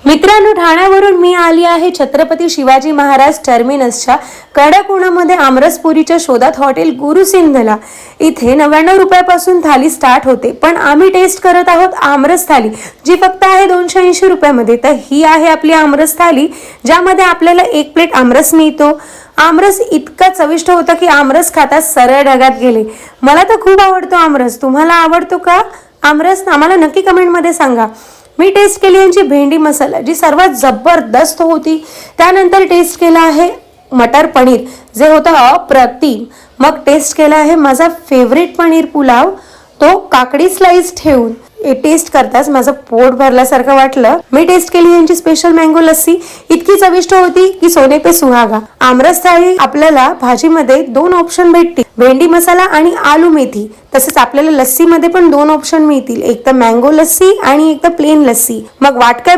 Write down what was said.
मित्रांनो, ठाण्यावरून मी आली आहे छत्रपती शिवाजी महाराज टर्मिनसच्या कडक उन्हामध्ये आमरसपुरीच्या शोधात हॉटेल गुरुसिंधला. इथे 99 रुपयापासून थाली स्टार्ट होते, पण आम्ही टेस्ट करत आहोत आमरस थाली, जी फक्त आहे 280 रुपयामध्ये. तर ही आहे आपली आमरस थाली, ज्यामध्ये आपल्याला एक प्लेट आमरस मिळतो. आमरस इतका चविष्ट होता की आमरस खाताच सरळ ढगात गेले. मला तर खूप आवडतो आमरस. तुम्हाला आवडतो का आमरस? आम्हाला नक्की कमेंटमध्ये सांगा. मी टेस्ट केली यांची भेंडी मसाला, जी सर्वात जबरदस्त होती. त्यानंतर टेस्ट केला आहे मटर पनीर, जे होतं अप्रतिम. मग टेस्ट केला आहे माझा फेवरेट पनीर पुलाव, तो काकडी स्लाइस ठेवून. टेस्ट करताच माझं पोट भरल्यासारखं वाटलं. मी टेस्ट केली यांची स्पेशल मँगो लस्सी, इतकी चविष्ट होती की सोने पे सुहागा. आमरस थाळी आपल्याला भाजीमध्ये 2 ऑप्शन भेटतील, भेंडी मसाला आणि आलू मेथी. तसेच आपल्याला लस्सीमध्ये पण 2 ऑप्शन मिळतील, एक तर मँगो लस्सी आणि एक तर प्लेन लस्सी. मग वाट काय